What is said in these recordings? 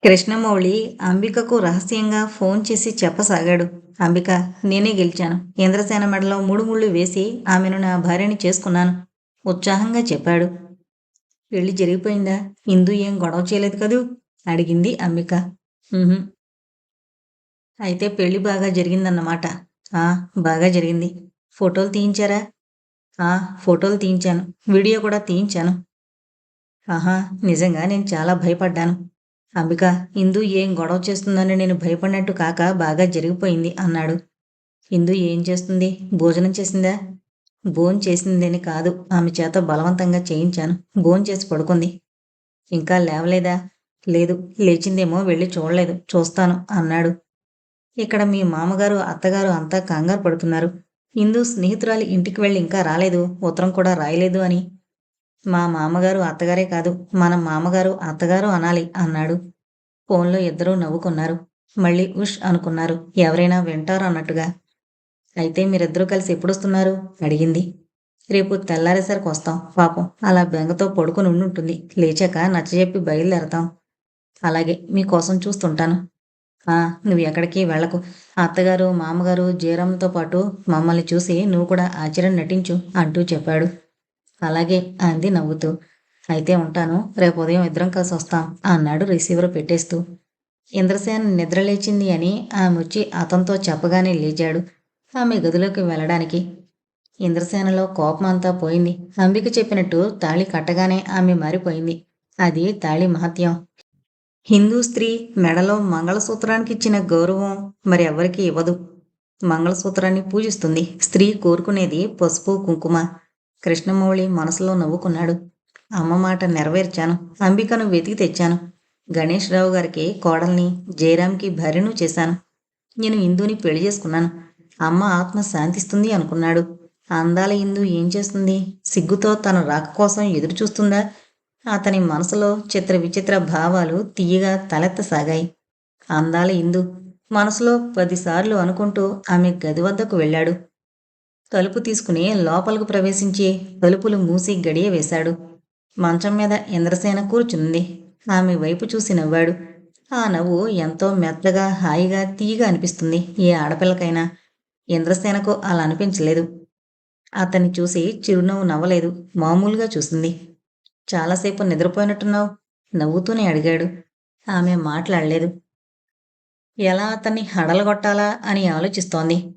కృష్ణమౌళి అంబికకు రహస్యంగా ఫోన్ చేసి చెప్పసాగాడు. అంబిక, నేనే గెలిచాను. ఇంద్రసేన మెడలో మూడు ముళ్ళు వేసి ఆమెను నా భార్యని చేసుకున్నాను ఉత్సాహంగా చెప్పాడు. పెళ్లి జరిగిపోయిందా? ఇందు ఏం గొడవ చేయలేదు కదూ? అడిగింది అంబిక. "ఉహుం." అయితే పెళ్లి బాగా జరిగిందన్నమాట. ఆ, బాగా జరిగింది. ఫోటోలు తీయించారా? ఆ, ఫోటోలు తీయించాను. వీడియో కూడా తీయించాను. ఆహా, నిజంగా నేను చాలా భయపడ్డాను. అంబిక, ఇందు ఏం గొడవ చేస్తుందని నేను భయపడినట్టు కాక బాగా జరిగిపోయింది అన్నాడు. ఇందు ఏం చేస్తుంది? భోజనం చేసిందా? చేసిందని కాదు, ఆమె చేత బలవంతంగా చేయించాను. చేసి పడుకుంది. ఇంకా లేవలేదా? లేదు, లేచిందేమో వెళ్ళి చూడలేదు, చూస్తాను అన్నాడు. ఇక్కడ మీ మామగారు అత్తగారు అంతా కంగారు పడుతున్నారు. ఇందు స్నేహితురాలి ఇంటికి వెళ్ళి ఇంకా రాలేదు, ఉత్తరం కూడా రాయలేదు అని. మా మామగారు అత్తగారే కాదు, మన మామగారు అత్తగారు అనాలి అన్నాడు. ఫోన్లో ఇద్దరూ నవ్వుకున్నారు. మళ్ళీ ఉష్ అనుకున్నారు, ఎవరైనా వింటారు అన్నట్టుగా. అయితే మీరిద్దరూ కలిసి ఎప్పుడొస్తున్నారు? అడిగింది. రేపు తెల్లారేసరికి వస్తాం. పాపం అలా బెంగతో పడుకుని ఉండుంటుంది. లేచాక నచ్చజెప్పి బయలుదేరతాం. అలాగే, మీకోసం చూస్తుంటాను. ఆ, నువ్వు ఎక్కడికి వెళ్ళకు. అత్తగారు మామగారు జీరంతో పాటు మమ్మల్ని చూసి నువ్వు కూడా ఆశ్చర్యం నటించు అంటూ చెప్పాడు. అలాగే అంది నవ్వుతూ. అయితే ఉంటాను. రేపు ఉదయం ఇద్దరం కలిసి వస్తాం అన్నాడు రిసీవర్ పెట్టేస్తూ. ఇంద్రసేన నిద్రలేచింది అని ఆమె వచ్చి అతనితో చెప్పగానే లేచాడు ఆమె గదిలోకి వెళ్ళడానికి. ఇంద్రసేనలో కోపమంతా పోయింది. అంబిక చెప్పినట్టు తాళి కట్టగానే ఆమె మారిపోయింది. అది తాళి మహత్యం. హిందూ స్త్రీ మెడలో మంగళసూత్రానికి ఇచ్చిన గౌరవం మరి ఎవరికీ ఇవ్వదు. మంగళసూత్రాన్ని పూజిస్తుంది. స్త్రీ కోరుకునేది పసుపు కుంకుమ. కృష్ణమౌళి మనసులో నవ్వుకున్నాడు. అమ్మ మాట నెరవేర్చాను. అంబికను వెతికి తెచ్చాను. గణేష్ రావు గారికి కోడల్ని, జయరాంకి భార్యను చేశాను. నేను ఇందుని పెళ్లి చేసుకున్నాను. అమ్మ ఆత్మ శాంతిస్తుంది అనుకున్నాడు. అందాల ఇందు ఏం చేస్తుంది? సిగ్గుతో తన రాక కోసం ఎదురు చూస్తుందా? అతని మనసులో చిత్ర విచిత్ర భావాలు తీయగా తలెత్తసాగాయి. అందాల ఇందు మనసులో 10 సార్లు అనుకుంటూ ఆమె గది వద్దకు వెళ్ళాడు. తలుపు తీసుకుని లోపలకు ప్రవేశించి తలుపులు మూసి గడియ వేశాడు. మంచం మీద ఇంద్రసేన కూర్చుంది. ఆమె వైపు చూసి నవ్వాడు. ఆ నవ్వు ఎంతో మెత్తగా, హాయిగా, తీయగా అనిపిస్తుంది ఏ ఆడపిల్లకైనా. ఇంద్రసేనకు అలా అనిపించలేదు. అతన్ని చూసి చిరునవ్వు నవ్వలేదు, మామూలుగా చూసింది. చాలాసేపు నిద్రపోయినట్టున్నావు? నవ్వుతూనే అడిగాడు. ఆమె మాట్లాడలేదు. ఎలా అతన్ని హడలగొట్టాలా అని ఆలోచిస్తోంది.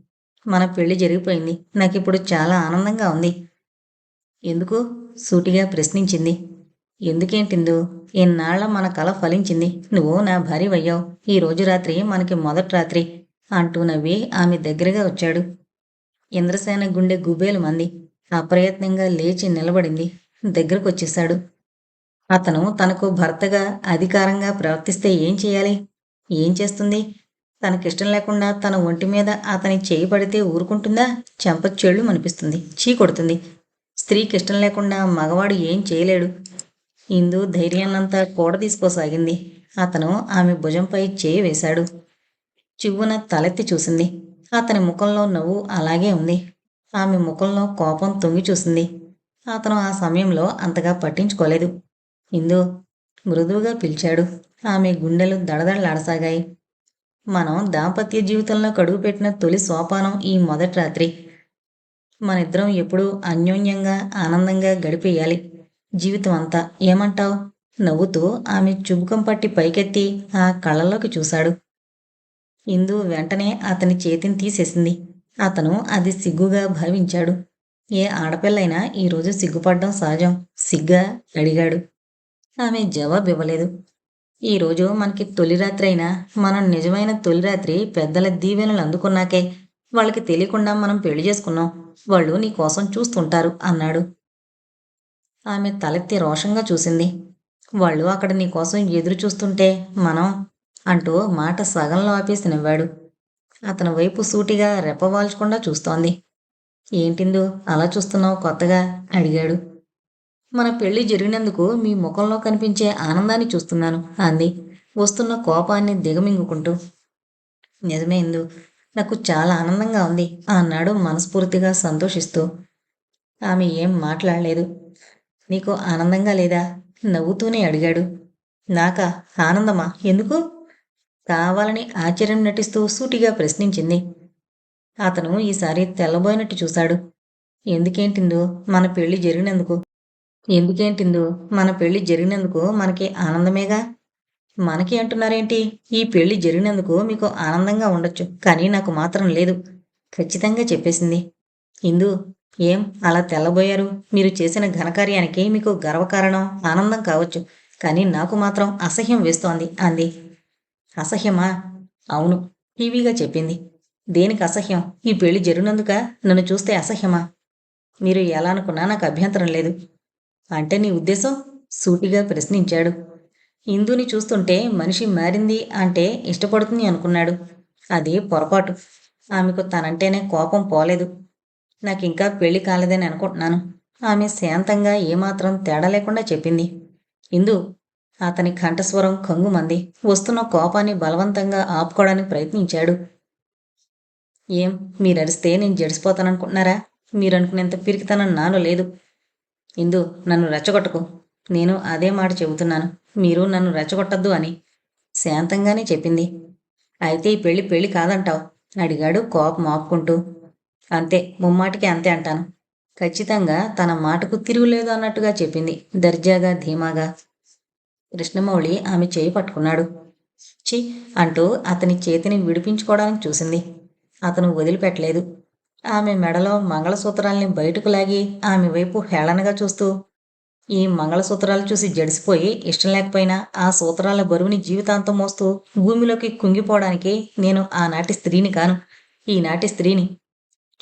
మన పెళ్లి జరిగిపోయింది. నాకిప్పుడు చాలా ఆనందంగా ఉంది. ఎందుకు? సూటిగా ప్రశ్నించింది. ఎందుకేంటిందు? ఇన్నాళ్ల మన కల ఫలించింది. నువ్వు నా భార్యవయ్యావు. ఈ రోజు రాత్రి మనకి మొదటి రాత్రి అంటూ నవ్వి ఆమె దగ్గరగా వచ్చాడు. ఇంద్రసేన గుండె గుబేలు మంది. అప్రయత్నంగా లేచి నిలబడింది. దగ్గరకొచ్చేశాడు. అతను తనకు భర్తగా అధికారంగా ప్రవర్తిస్తే ఏం చేయాలి? ఏం చేస్తుంది? తనకిష్టం లేకుండా తన ఒంటి మీద అతని చేయి పడితే ఊరుకుంటుందా? చెంప చెళ్ళుమనిపిస్తుంది. చీ కొడుతుంది. స్త్రీకిష్టం లేకుండా మగవాడు ఏం చేయలేడు. ఇందు ధైర్యాన్నంతా కూడదీసుకోసాగింది. అతను ఆమె భుజంపై చేయి వేశాడు. చివ్వున తలెత్తి చూసింది. అతని ముఖంలో నవ్వు అలాగే ఉంది. ఆమె ముఖంలో కోపం తొంగి చూసింది. అతను ఆ సమయంలో అంతగా పట్టించుకోలేదు. ఇందు మృదువుగా పిలిచాడు. ఆమె గుండెలు దడదడలాడసాగాయి. మనం దాంపత్య జీవితంలో కడుగుపెట్టిన తొలి సోపానం ఈ మొదటి రాత్రి. మనిద్దరం ఎప్పుడూ అన్యోన్యంగా ఆనందంగా గడిపేయాలి జీవితం అంతా. ఏమంటావ్? నవ్వుతూ ఆమె చుబుకం పట్టి పైకెత్తి ఆ కళ్ళల్లోకి చూశాడు. ఇందు వెంటనే అతని చేతిని తీసేసింది. అతను అది సిగ్గుగా భావించాడు. ఏ ఆడపిల్లైనా ఈరోజు సిగ్గుపడ్డం సహజం. సిగ్గా? అడిగాడు. ఆమె జవాబివ్వలేదు. ఈరోజు మనకి తొలి రాత్రి అయినా మనం నిజమైన తొలి రాత్రి పెద్దల దీవెనలు అందుకున్నాకే. వాళ్ళకి తెలియకుండా మనం పెళ్లి చేసుకున్నాం. వాళ్ళు నీ కోసం చూస్తుంటారు అన్నాడు. ఆమె తలెత్తి రోషంగా చూసింది. వాళ్ళు అక్కడ నీకోసం ఎదురు చూస్తుంటే మనం అంటూ మాట సగంలో ఆపేసి నవ్వాడు. అతని వైపు సూటిగా రెప్పవాల్చకుండా చూస్తోంది. ఏంటిందు అలా చూస్తున్నావు కొత్తగా? అడిగాడు. మన పెళ్లి జరిగినందుకు మీ ముఖంలో కనిపించే ఆనందాన్ని చూస్తున్నాను అంది, వస్తున్న కోపాన్ని దిగమింగుకుంటూ. నిజమే ఇందు, నాకు చాలా ఆనందంగా ఉంది అన్నాడు మనస్ఫూర్తిగా సంతోషిస్తూ. ఆమె ఏం మాట్లాడలేదు. నీకు ఆనందంగా లేదా? నవ్వుతూనే అడిగాడు. నాకా? ఆనందమా? ఎందుకు? కావాలని ఆశ్చర్యం నటిస్తూ సూటిగా ప్రశ్నించింది. అతను ఈసారి తెల్లబోయినట్టు చూశాడు. ఎందుకేంటిందో మన పెళ్లి జరిగినందుకు. ఎందుకేంటిందో మన పెళ్లి జరిగినందుకు మనకి ఆనందమేగా. మనకి అంటున్నారేంటి? ఈ పెళ్లి జరిగినందుకు మీకు ఆనందంగా ఉండొచ్చు, కానీ నాకు మాత్రం లేదు. ఖచ్చితంగా చెప్పేసింది. ఇందు, ఏం అలా తెల్లబోయారు? మీరు చేసిన ఘనకార్యానికి మీకు గర్వకారణం ఆనందం కావచ్చు, కానీ నాకు మాత్రం అసహ్యం వేస్తోంది అంది. అసహ్యమా? అవును, టీవీగా చెప్పింది. దేనికి అసహ్యం? ఈ పెళ్లి జరిగినందుక? నన్ను చూస్తే అసహ్యమా? మీరు ఎలా అనుకున్నా నాకు అభ్యంతరం లేదు. అంటే నీ ఉద్దేశం? సూటిగా ప్రశ్నించాడు. ఇందుని చూస్తుంటే మనిషి మారింది అంటే ఇష్టపడుతుంది అనుకున్నాడు. అది పొరపాటు. ఆమెకు తనంటేనే కోపం పోలేదు. నాకింకా పెళ్లి కాలేదని అనుకుంటున్నాను. ఆమె శాంతంగా ఏమాత్రం తేడా లేకుండా చెప్పింది. ఇందు, అతని కంఠస్వరం కంగుమంది. వస్తున్న కోపాన్ని బలవంతంగా ఆపుకోవడానికి ప్రయత్నించాడు. ఏం, మీరరిస్తే నేను జడిసిపోతాననుకుంటున్నారా? మీరనుకునేంత పిరికితనం నాలో లేదు. ఇందు, నన్ను రెచ్చగొట్టకు. నేను అదే మాట చెబుతున్నాను. మీరు నన్ను రెచ్చగొట్టద్దు అని శాంతంగానే చెప్పింది. అయితే ఈ పెళ్లి పెళ్లి కాదంటావు? అడిగాడు కోపం ఆపుకుంటూ. అంతే, ముమ్మాటికి అంతే అంటాను. ఖచ్చితంగా తన మాటకు తిరుగులేదు అన్నట్టుగా చెప్పింది దర్జాగా ధీమాగా. కృష్ణమౌళి ఆమె చేయి పట్టుకున్నాడు. చి అంటూ అతని చేతిని విడిపించుకోవడానికి చూసింది. అతను వదిలిపెట్టలేదు. ఆమె మెడలో మంగళసూత్రాల్ని బయటకు లాగి ఆమె వైపు హేళనగా చూస్తూ, ఈ మంగళసూత్రాలు చూసి జడిసిపోయి ఇష్టం లేకపోయినా ఆ సూత్రాల బరువుని జీవితాంతం మోస్తూ భూమిలోకి కుంగిపోవడానికి నేను ఆనాటి స్త్రీని కాను, ఈనాటి స్త్రీని.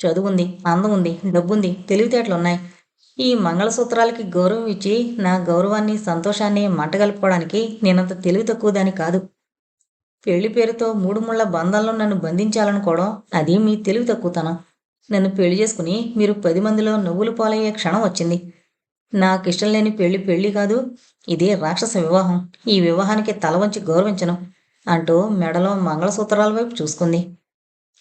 చదువుంది, అందం ఉంది, డబ్బుంది, తెలివితేటలున్నాయి. ఈ మంగళసూత్రాలకి గౌరవం ఇచ్చి నా గౌరవాన్ని సంతోషాన్ని మంటగలుపుకోవడానికి నేనంత తెలివి తక్కువదాని కాదు. పెళ్లి పేరుతో మూడు ముళ్ళ బంధాల్లో నన్ను బంధించాలనుకోవడం అది మీ తెలివి తక్కువతనం. నన్ను పెళ్లి చేసుకుని మీరు 10 మందిలో నవ్వులు పాలయ్యే క్షణం వచ్చింది. నాకిష్టం లేని పెళ్లి పెళ్లి కాదు, ఇది రాక్షస వివాహం. ఈ వివాహానికి తల వంచి గౌరవించను అంటూ మెడలో మంగళసూత్రాల వైపు చూసుకుంది.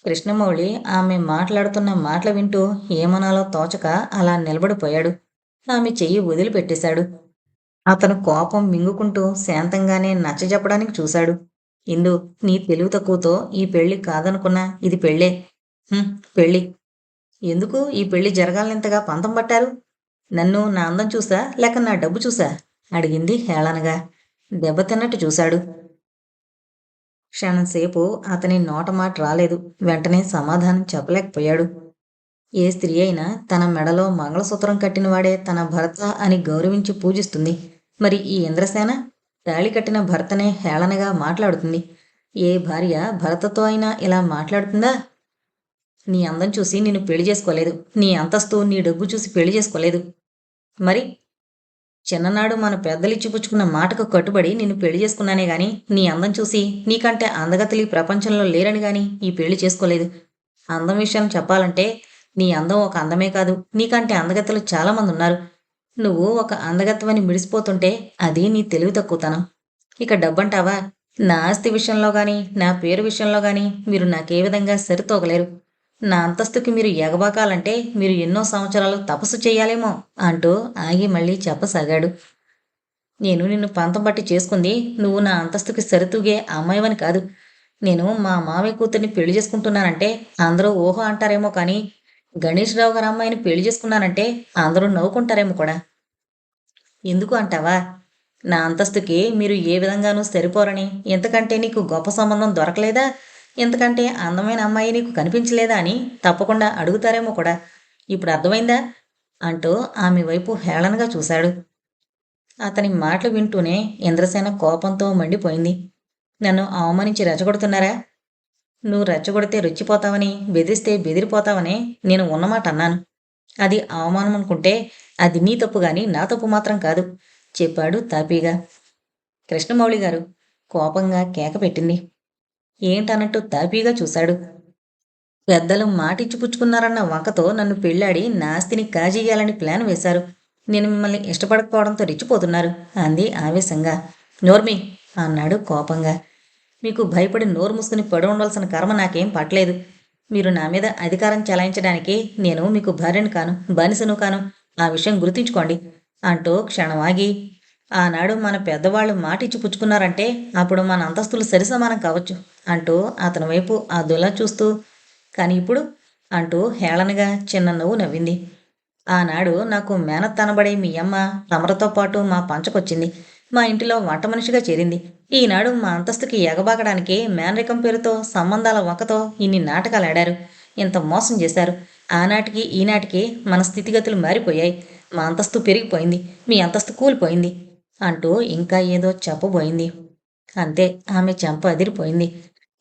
కృష్ణమౌళి ఆమె మాట్లాడుతున్న మాటలు వింటూ ఏమనాలో తోచక అలా నిలబడిపోయాడు. ఆమె చెయ్యి వదిలిపెట్టేశాడు. అతను కోపం మింగుకుంటూ శాంతంగానే నచ్చజెప్పడానికి చూశాడు. ఇందు, నీ తెలివి తక్కువతో ఈ పెళ్లి కాదనుకున్నా ఇది పెళ్ళే. "హుం, పెళ్ళి. ఎందుకు ఈ పెళ్లి జరగాలనింతగా పంతం పట్టారు? నన్ను నా అందం చూసా, లేక నా డబ్బు చూసా?" అడిగింది హేళనగా. దెబ్బతిన్నట్టు చూశాడు. క్షణంసేపు అతని నోటమాట రాలేదు. వెంటనే సమాధానం చెప్పలేకపోయాడు. ఏ స్త్రీ అయినా తన మెడలో మంగళసూత్రం కట్టినవాడే తన భర్త అని గౌరవించి పూజిస్తుంది. మరి ఈ ఇంద్రసేన తాళి కట్టిన భర్తనే హేళనగా మాట్లాడుతుంది. ఏ భార్య భర్తతో అయినా ఇలా మాట్లాడుతుందా? నీ అందం చూసి నిన్ను పెళ్లి చేసుకోలేదు. నీ అంతస్తు, నీ డబ్బు చూసి పెళ్లి చేసుకోలేదు. మరి చిన్ననాడు మన పెద్దలిచ్చి పుచ్చుకున్న మాటకు కట్టుబడి నిన్ను పెళ్లి చేసుకున్నానే గాని, నీ అందం చూసి నీకంటే అందగతలి ప్రపంచంలో లేరని గాని ఈ పెళ్లి చేసుకోలేదు. అందం విషయం చెప్పాలంటే నీ అందం ఒక అందమే కాదు, నీకంటే అందగత్తెలు చాలామంది ఉన్నారు. నువ్వు ఒక అందగత్తెవని మిడిసిపోతుంటే అది నీ తెలివి తక్కువతనం. ఇక డబ్బంటావా? నా ఆస్తి విషయంలో గాని, నా పేరు విషయంలో గాని మీరు నాకే విధంగా సరితూగలేరు. నా అంతస్తుకి మీరు ఎగబాకాలంటే మీరు ఎన్నో సంవత్సరాలు తపస్సు చెయ్యాలేమో అంటూ ఆగి మళ్ళీ చెప్పసాగాడు. నేను నిన్ను పంతం బట్టి చేసుకుంది నువ్వు నా అంతస్తుకి సరితూగే అమ్మాయివని కాదు. నేను మా మావయ్య కూతుర్ని పెళ్లి చేసుకుంటున్నానంటే అందరూ ఊహ అంటారేమో కానీ, గణేష్ రావు గారి అమ్మాయిని పెళ్లి చేసుకున్నానంటే అందరూ నవ్వుకుంటారేమో కూడా. ఎందుకు అంటావా? నా అంతస్తుకి మీరు ఏ విధంగానూ సరిపోరని, ఎంతకంటే నీకు గొప్ప సంబంధం దొరకలేదా, ఎంతకంటే అందమైన అమ్మాయి నీకు కనిపించలేదా అని తప్పకుండా అడుగుతారేమో కూడా. ఇప్పుడు అర్థమైందా అంటూ ఆమె వైపు హేళనగా చూశాడు. అతని మాటలు వింటూనే ఇంద్రసేన కోపంతో మండిపోయింది. నన్ను అవమానించి రెచ్చగొడుతున్నారా? నువ్వు రెచ్చగొడితే రెచ్చిపోతావని, బెదిరిస్తే బెదిరిపోతావని నేను ఉన్నమాట అన్నాను. అది అవమానం అనుకుంటే అది నీ తప్పు గాని నా తప్పు మాత్రం కాదు చెప్పాడు తాపీగా. కృష్ణమౌళి గారు కోపంగా కేక పెట్టింది. ఏంటన్నట్టు తాపీగా చూశాడు. పెద్దలు మాటిచ్చి పుచ్చుకున్నారన్న వంకతో నన్ను పెళ్ళాడి నా ఆస్తిని కాజేయాలని ప్లాన్ వేశారు. నేను మిమ్మల్ని ఇష్టపడకపోవడంతో రెచ్చిపోతున్నారు అంది ఆవేశంగా. నోర్మి అన్నాడు కోపంగా. మీకు భయపడి నోరు మూసుకుని పడి ఉండాల్సిన కర్మ నాకేం పట్టలేదు. మీరు నా మీద అధికారం చెలాయించడానికి నేను మీకు భార్యను కాను, బానిసను కాను. ఆ విషయం గుర్తుంచుకోండి అంటూ క్షణం ఆగి, ఆనాడు మన పెద్దవాళ్ళు మాటిచ్చి పుచ్చుకున్నారంటే అప్పుడు మన అంతస్తులు సరిసమానం కావచ్చు అంటూ అతని వైపు అదోలా చూస్తూ, కానీ ఇప్పుడు అంటూ హేళనగా చిన్న నవ్వు నవ్వింది. ఆనాడు నాకు మేనత్తనబడే మీ అమ్మ తమరతో పాటు మా పంచకొచ్చింది. మా ఇంటిలో వంట మనిషిగా చేరింది. ఈనాడు మా అంతస్తుకి ఎగబాకడానికి మేనరికం పేరుతో సంబంధాల వంకతో ఇన్ని నాటకాలాడారు. ఇంత మోసం చేశారు. ఆనాటికి ఈనాటికి మన స్థితిగతులు మారిపోయాయి. మా అంతస్తు పెరిగిపోయింది. మీ అంతస్తు కూలిపోయింది అంటూ ఇంకా ఏదో చెప్పబోయింది. అంతే, ఆమె చెంప అదిరిపోయింది.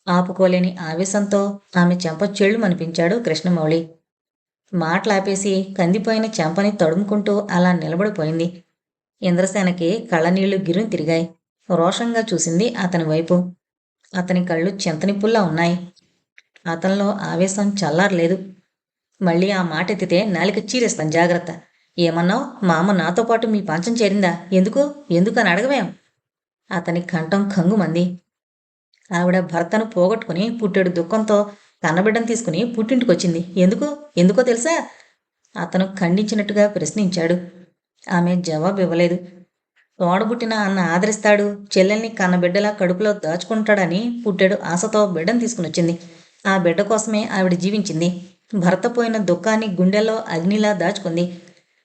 ఆపుకోలేని ఆవేశంతో ఆమె చెంప చెళ్ళుమనిపించాడు కృష్ణమౌళి. మాటలాపేసి కందిపోయిన చెంపని తడుముకుంటూ అలా నిలబడిపోయింది. ఇంద్రసేనకి కళ్ళనీళ్లు గిరుని తిరిగాయి. రోషంగా చూసింది అతని వైపు. అతని కళ్ళు చింతనిప్పుల్లా ఉన్నాయి. అతనిలో ఆవేశం చల్లారలేదు. మళ్ళీ ఆ మాట ఎత్తితే నాలిక చీరేస్తాను, జాగ్రత్త. ఏమన్నావు? మా అమ్మ నాతో పాటు మీ పంచం చేరిందా? ఎందుకు? ఎందుకని అడగవేం? అతని కంఠం కంగుమంది. ఆవిడ భర్తను పోగొట్టుకుని పుట్టెడు దుఃఖంతో కన్నబిడ్డను తీసుకుని పుట్టింటికొచ్చింది. ఎందుకు? ఎందుకో తెలుసా? అతను ఖండించినట్టుగా ప్రశ్నించాడు. ఆమె జవాబు ఇవ్వలేదు. తోడబుట్టిన అన్న ఆదరిస్తాడు, చెల్లెల్ని కన్నబిడ్డలా కడుపులో దాచుకుంటాడని పుట్టెడు ఆశతో బిడ్డను తీసుకునొచ్చింది. ఆ బిడ్డ కోసమే ఆవిడ జీవించింది. భర్త పోయిన దుఃఖాన్ని గుండెల్లో అగ్నిలా దాచుకుంది.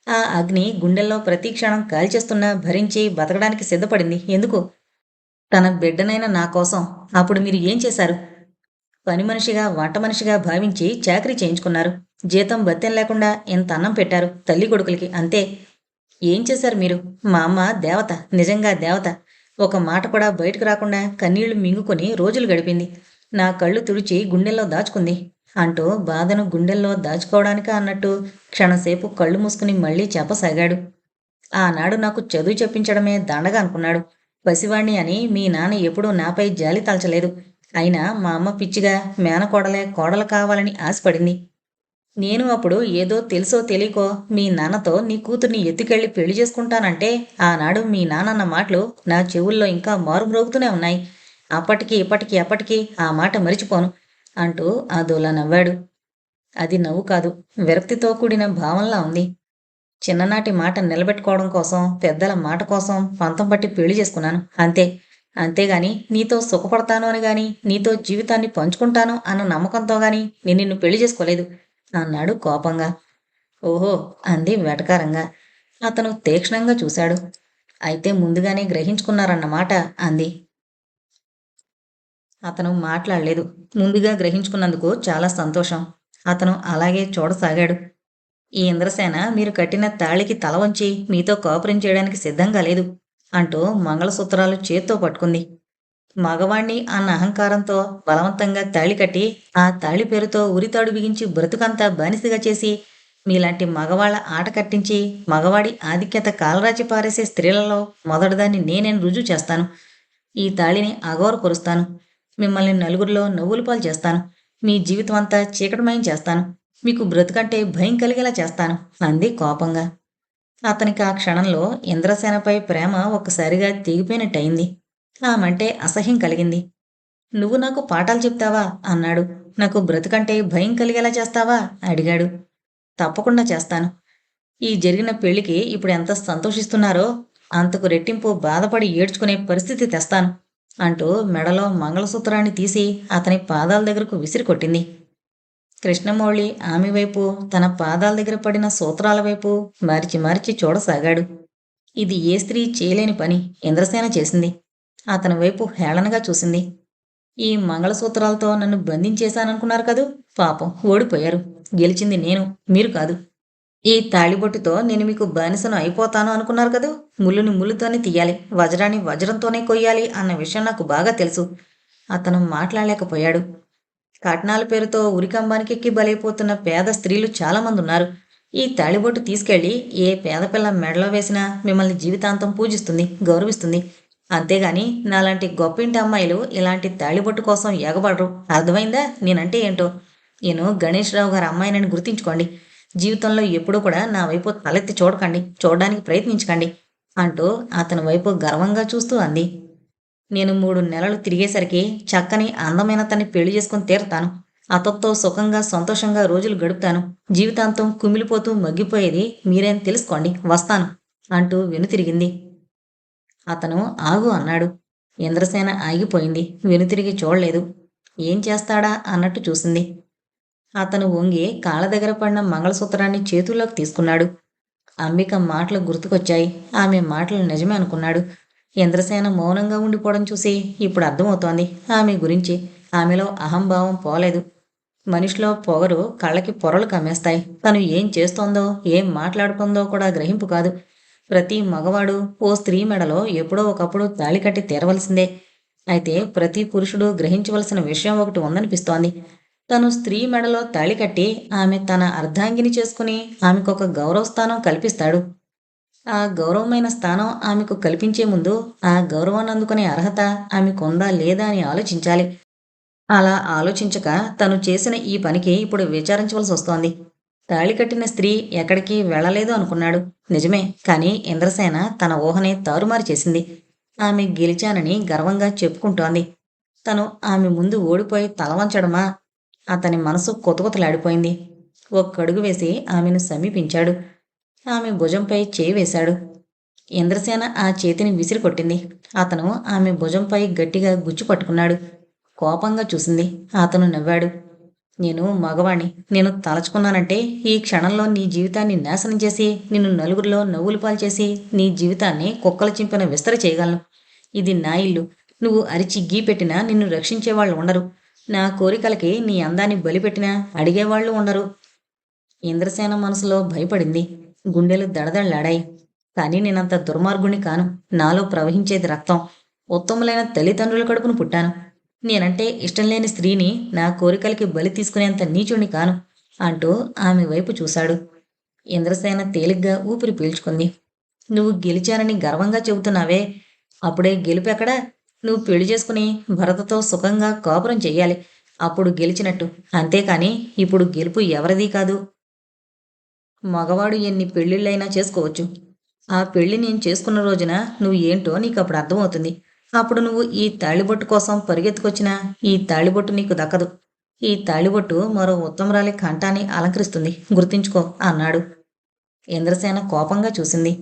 ఆ అగ్ని గుండెల్లో ప్రతి క్షణం కాల్చేస్తున్నా భరించి బతకడానికి సిద్ధపడింది. ఎందుకు? తన బిడ్డనైన నా కోసం. అప్పుడు మీరు ఏం చేశారు? పని మనిషిగా, వంట మనిషిగా భావించి చాకరీ చేయించుకున్నారు. జీతం బత్తెం లేకుండా ఇంత అన్నం పెట్టారు తల్లి కొడుకులకి, అంతే. ఏం చేశారు మీరు? మా అమ్మ దేవత, నిజంగా దేవత. ఒక మాట కూడా బయటకు రాకుండా కన్నీళ్లు మింగుకొని రోజులు గడిపింది. నా కళ్ళు తుడిచి గుండెల్లో దాచుకుంది అంటూ బాధను గుండెల్లో దాచుకోవడానికా అన్నట్టు క్షణంసేపు కళ్ళు మూసుకుని మళ్లీ చెప్పసాగాడు. ఆనాడు నాకు చదువు చెప్పించడమే దండగా అనుకున్నాడు. పసివాణ్ణి అని మీ నాన్న ఎప్పుడూ నాపై జాలి తలచలేదు. అయినా మా అమ్మ పిచ్చిగా మేనకోడలే కోడలు కావాలని ఆశపడింది. నేను అప్పుడు ఏదో తెలుసో తెలియకో మీ నాన్నతో నీ కూతుర్ని ఎత్తుకెళ్ళి పెళ్లి చేసుకుంటానంటే ఆనాడు మీ నాన్నన్న మాటలు నా చెవుల్లో ఇంకా మారుమ్రోగుతూనే ఉన్నాయి. అప్పటికి ఇప్పటికి ఎప్పటికీ ఆ మాట మరిచిపోను అంటూ అదోలా నవ్వాడు. అది నవ్వు కాదు, విరక్తితో కూడిన భావంలా ఉంది. చిన్ననాటి మాట నిలబెట్టుకోవడం కోసం, పెద్దల మాట కోసం పంతం పట్టి పెళ్లి చేసుకున్నాను, అంతే. అంతేగాని నీతో సుఖపడతాను అని గాని, నీతో జీవితాన్ని పంచుకుంటాను అన్న నమ్మకంతో గాని నేను నిన్ను పెళ్లి చేసుకోలేదు అన్నాడు కోపంగా. ఓహో, అంది వెటకారంగా. అతను తీక్షణంగా చూశాడు. అయితే ముందుగానే గ్రహించుకున్నారన్నమాట అంది. అతను మాట్లాడలేదు. ముందుగా గ్రహించుకున్నందుకు చాలా సంతోషం. అతను అలాగే చూడసాగాడు. ఈ ఇంద్రసేన మీరు కట్టిన తాళికి తల వంచి మీతో కాపురం చేయడానికి సిద్ధంగా లేదు అంటూ మంగళసూత్రాలు చేత్తో పట్టుకుంది. మగవాణ్ణి అన్న అహంకారంతో బలవంతంగా తాళి కట్టి ఆ తాళి పేరుతో ఉరితాడు బిగించి బ్రతుకంతా బానిసగా చేసి మీలాంటి మగవాళ్ల ఆట కట్టించి మగవాడి ఆధిక్యత కాలరాచి పారేసే స్త్రీలలో మొదటిదాన్ని నేనేం రుజువు చేస్తాను. ఈ తాళిని అగౌరపరుస్తాను. మిమ్మల్ని నలుగురిలో నవ్వుల పాలు చేస్తాను. మీ జీవితం అంతా చీకటమయం చేస్తాను. మీకు బ్రతుకంటే భయం కలిగేలా చేస్తాను అంది కోపంగా. అతనికి ఆ క్షణంలో ఇంద్రసేనపై ప్రేమ ఒక్కసారిగా తెగిపోయినట్టయింది. ఆమంటే అసహ్యం కలిగింది. నువ్వు నాకు పాఠాలు చెప్తావా అన్నాడు. నాకు బ్రతుకంటే భయం కలిగేలా చేస్తావా అడిగాడు. తప్పకుండా చేస్తాను. ఈ జరిగిన పెళ్లికి ఇప్పుడు ఎంత సంతోషిస్తున్నారో అంతకు రెట్టింపు బాధపడి ఏడ్చుకునే పరిస్థితి తెస్తాను అంటూ మెడలో మంగళసూత్రాన్ని తీసి అతని పాదాల దగ్గరకు విసిరికొట్టింది. కృష్ణమౌళి ఆమె వైపు, తన పాదాల దగ్గర పడిన సూత్రాల వైపు మార్చి మార్చి చూడసాగాడు. ఇది ఏ స్త్రీ చేయలేని పని ఇంద్రసేన చేసింది. అతని వైపు హేళనగా చూసింది. ఈ మంగళసూత్రాలతో నన్ను బంధించేశాననుకున్నారు కదూ, పాపం ఓడిపోయారు. గెలిచింది నేను, మీరు కాదు. ఈ తాళిబొట్టుతో నేను మీకు బానిసను అయిపోతాను అనుకున్నారు కదూ. ముళ్ళుని ముళ్ళుతోనే తీయాలి, వజ్రాన్ని వజ్రంతోనే కొయ్యాలి అన్న విషయం నాకు బాగా తెలుసు. అతను మాట్లాడలేకపోయాడు. కట్నాల పేరుతో ఉరికంబానికి ఎక్కి బలైపోతున్న పేద స్త్రీలు చాలామంది ఉన్నారు. ఈ తాళిబొట్టు తీసుకెళ్లి ఏ పేద పిల్ల మెడలో వేసినా మిమ్మల్ని జీవితాంతం పూజిస్తుంది, గౌరవిస్తుంది. అంతేగాని నాలాంటి గొప్పింటి అమ్మాయిలు ఇలాంటి తాళిబొట్టు కోసం ఎగబడరు. అర్థమైందా నేనంటే ఏంటో? నేను గణేష్ రావు గారి అమ్మాయినని గుర్తించుకోండి. జీవితంలో ఎప్పుడూ కూడా నా వైపు తలెత్తి చూడకండి, చూడడానికి ప్రయత్నించకండి అంటూ అతని వైపు గర్వంగా చూస్తూ అంది. నేను 3 నెలలు తిరిగేసరికి చక్కని అందమైన తన్ని పెళ్లి చేసుకుని తీరతాను. అతనితో సుఖంగా సంతోషంగా రోజులు గడుపుతాను. జీవితాంతం కుమిలిపోతూ మగ్గిపోయేది మీరేం తెలుసుకోండి, వస్తాను అంటూ వెనుతిరిగింది. అతను ఆగు అన్నాడు. ఇంద్రసేన ఆగిపోయింది. వెనుతిరిగి చూడలేదు. ఏం చేస్తాడా అన్నట్టు చూసింది. అతను వంగి కాళ్ళ దగ్గర పడిన మంగళసూత్రాన్ని చేతుల్లోకి తీసుకున్నాడు. అంబిక మాటలు గుర్తుకొచ్చాయి. ఆమె మాటలు నిజమే అనుకున్నాడు. ఇంద్రసేన మౌనంగా ఉండిపోవడం చూసి ఇప్పుడు అర్థమవుతోంది ఆమె గురించి. ఆమెలో అహంభావం పోలేదు. మనిషిలో పొగరు కళ్ళకి పొరలు కమ్మేస్తాయి. తను ఏం చేస్తోందో, ఏం మాట్లాడుతుందో కూడా గ్రహింపు కాదు. ప్రతి మగవాడు ఓ స్త్రీ మెడలో ఎప్పుడో ఒకప్పుడు తాళి కట్టి తీరవలసిందే. అయితే ప్రతి పురుషుడు గ్రహించవలసిన విషయం ఒకటి ఉందనిపిస్తోంది. తను స్త్రీ మెడలో తాళి కట్టి ఆమె తన అర్ధాంగిని చేసుకుని ఆమెకొక గౌరవస్థానం కల్పిస్తాడు. ఆ గౌరవమైన స్థానం ఆమెకు కల్పించే ముందు ఆ గౌరవాన్ని అందుకునే అర్హత ఆమెకుందా లేదా అని ఆలోచించాలి. అలా ఆలోచించక తను చేసిన ఈ పనికి ఇప్పుడు విచారించవలసి వస్తోంది. తాళి కట్టిన స్త్రీ ఎక్కడికి వెళ్ళలేదు అనుకున్నాడు. నిజమే, కానీ ఇంద్రసేన తన ఊహని తారుమారు చేసింది. ఆమె గెలిచానని గర్వంగా చెప్పుకుంటోంది. తను ఆమె ముందు ఓడిపోయి తలవంచడమా? అతని మనసు కొతకొతలాడిపోయింది. ఒక్కడుగు వేసి ఆమెను సమీపించాడు. ఆమె భుజంపై చేయి వేశాడు. ఇంద్రసేన ఆ చేతిని విసిరికొట్టింది. అతను ఆమె భుజంపై గట్టిగా గుచ్చి పట్టుకున్నాడు. కోపంగా చూసింది. అతను నవ్వాడు. నేను మగవాణ్ణి. నేను తలచుకున్నానంటే ఈ క్షణంలో నీ జీవితాన్ని నాశనం చేసి, నిన్ను నలుగురిలో నవ్వులు పాల్చేసి, నీ జీవితాన్ని కుక్కలు చింపిన విస్తరి చేయగలను. ఇది నా ఇల్లు. నువ్వు అరిచి గీ పెట్టినా నిన్ను రక్షించేవాళ్ళు ఉండరు. నా కోరికలకి నీ అందాన్ని బలిపెట్టినా అడిగేవాళ్ళు ఉండరు. ఇంద్రసేన మనసులో భయపడింది. గుండెలు దడదళ్లాడాయి. కానీ నేనంత దుర్మార్గుణ్ణి కాను. నాలో ప్రవహించేది రక్తం. ఉత్తములైన తల్లిదండ్రుల కడుపును పుట్టాను. నేనంటే ఇష్టం లేని స్త్రీని నా కోరికలకి బలి తీసుకునేంత నీచుణ్ణి కాను అంటూ ఆమె వైపు చూశాడు. ఇంద్రసేన తేలిగ్గా ఊపిరి పీల్చుకుంది. నువ్వు గెలిచానని గర్వంగా చెబుతున్నావే, అప్పుడే గెలుపెక్కడా? నువ్వు పెళ్లి చేసుకుని భరతతో సుఖంగా కాపురం చెయ్యాలి. అప్పుడు గెలిచినట్టు. అంతేకాని ఇప్పుడు గెలుపు ఎవరిదీ కాదు. మగవాడు ఎన్ని పెళ్ళిళ్ళైనా చేసుకోవచ్చు. ఆ పెళ్లి నేను చేసుకున్న రోజున నువ్వు ఏంటో నీకు అప్పుడు అర్థమవుతుంది. అప్పుడు నువ్వు ఈ తాళిబొట్టు కోసం పరిగెత్తుకొచ్చినా ఈ తాళిబొట్టు నీకు దక్కదు. ఈ తాళిబొట్టు మరో ఉత్తమరాలి కంఠాన్ని అలంకరిస్తుంది. గుర్తుంచుకో అన్నాడు. ఇంద్రసేన కోపంగా చూసింది.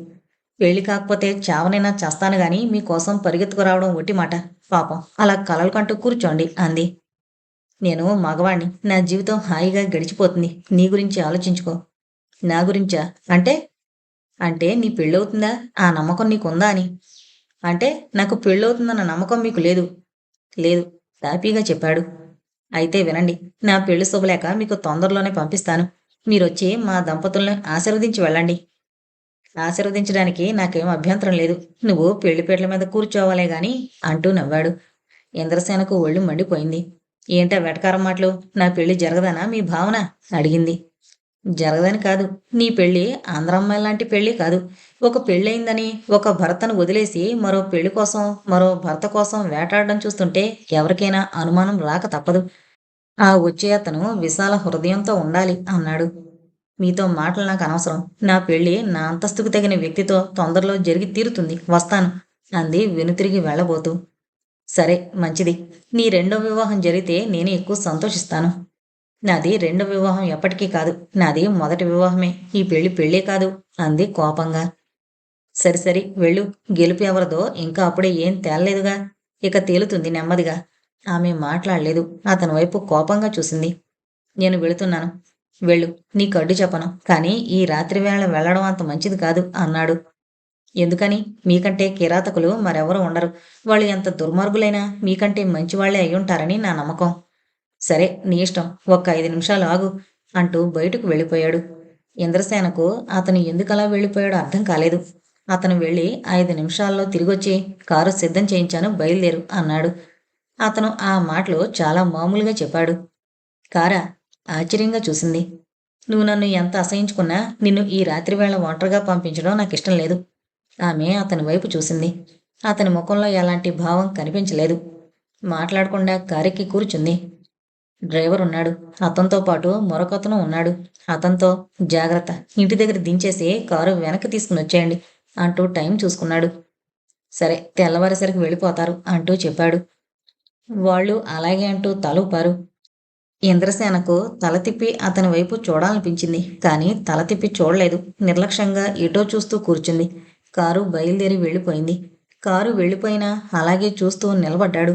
పెళ్లి కాకపోతే చావనైనా చస్తాను గాని మీకోసం పరిగెత్తుకురావడం ఒట్టి మాట. పాపం అలా కలలు కంటూ కూర్చోండి అంది. నేను మగవాణ్ణి. నా జీవితం హాయిగా గడిచిపోతుంది. నీ గురించి ఆలోచించుకో. నా గురించా? అంటే? అంటే నీ పెళ్ళవుతుందా ఆ నమ్మకం నీకుందా అని. అంటే నాకు పెళ్ళవుతుందన్న నమ్మకం మీకు లేదు. లేదు, తాపీగా చెప్పాడు. అయితే వినండి, నా పెళ్లి శుభలేఖ మీకు తొందరలోనే పంపిస్తాను. మీరొచ్చి మా దంపతుల్ని ఆశీర్వదించి వెళ్ళండి. ఆశీర్వదించడానికి నాకేం అభ్యంతరం లేదు. నువ్వు పెళ్లిపీటల మీద కూర్చోవాలే గాని అంటూ నవ్వాడు. ఇంద్రసేనకు ఒళ్ళు మండిపోయింది. ఏంటా వెటకారం మాటలు? నా పెళ్లి జరగదనా మీ భావన అడిగింది. జరగదని కాదు. నీ పెళ్లి ఆంధ్రమ్మాయి లాంటి పెళ్లి కాదు. ఒక పెళ్ళయిందని ఒక భర్తను వదిలేసి మరో పెళ్లి కోసం, మరో భర్త కోసం వేటాడడం చూస్తుంటే ఎవరికైనా అనుమానం రాక తప్పదు. ఆ వచ్చే అతను విశాల హృదయంతో ఉండాలి అన్నాడు. మీతో మాటలు నాకు అనవసరం. నా పెళ్లి నా అంతస్తుకు తగిన వ్యక్తితో తొందరలో జరిగి తీరుతుంది. వస్తాను అంది వెనుతిరిగి వెళ్ళబోతూ. సరే, మంచిది. నీ రెండో వివాహం జరిగితే నేనే ఎక్కువ సంతోషిస్తాను. నాది రెండో వివాహం ఎప్పటికీ కాదు. నాది మొదటి వివాహమే. ఈ పెళ్లి పెళ్ళే కాదు అంది కోపంగా. సరి వెళ్ళు. గెలుపు ఎవరిదో ఇంకా అప్పుడే ఏం తేలలేదుగా. ఇక తేలుతుంది నెమ్మదిగా. ఆమె మాట్లాడలేదు. అతని వైపు కోపంగా చూసింది. నేను వెళుతున్నాను. వెళ్ళు. నీకు అడ్డు చెప్పను. కానీ ఈ రాత్రి వేళ వెళ్ళడం అంత మంచిది కాదు అన్నాడు. ఎందుకని? మీకంటే కిరాతకులు మరెవరూ ఉండరు. వాళ్ళు ఎంత దుర్మార్గులైనా మీకంటే మంచివాళ్లే అయ్యుంటారని నా నమ్మకం. సరే, నీ ఇష్టం. ఒక్క 5 నిమిషాలు ఆగు అంటూ బయటకు వెళ్ళిపోయాడు. ఇంద్రసేనకు అతను ఎందుకలా వెళ్ళిపోయాడో అర్థం కాలేదు. అతను వెళ్ళి 5 నిమిషాల్లో తిరిగొచ్చి కారు సిద్ధం చేయించాను, బయలుదేరు అన్నాడు. అతను ఆ మాటలు చాలా మామూలుగా చెప్పాడు. కారా? ఆశ్చర్యంగా చూసింది. నువ్వు నన్ను ఎంత అసహించుకున్నా నిన్ను ఈ రాత్రివేళ ఒంటరిగా పంపించడం నాకిష్టం లేదు. ఆమె అతని వైపు చూసింది. అతని ముఖంలో ఎలాంటి భావం కనిపించలేదు. మాట్లాడకుండా కారెక్కి కూర్చుంది. డ్రైవర్ ఉన్నాడు. అతనితో పాటు మరొకతను ఉన్నాడు. అతనితో జాగ్రత్త, ఇంటి దగ్గర దించేసి కారు వెనక్కి తీసుకుని వచ్చేయండి అంటూ టైం చూసుకున్నాడు. సరే, తెల్లవారేసరికి వెళ్ళిపోతారు అంటూ చెప్పాడు. వాళ్ళు అలాగే అంటూ తలూపారు. ఇంద్రసేనకు తల తిప్పి అతని వైపు చూడాలనిపించింది. కానీ తల తిప్పి చూడలేదు. నిర్లక్ష్యంగా ఎటో చూస్తూ కూర్చుంది. కారు బయలుదేరి వెళ్ళిపోయింది. కారు వెళ్ళిపోయినా అలాగే చూస్తూ నిలబడ్డాడు.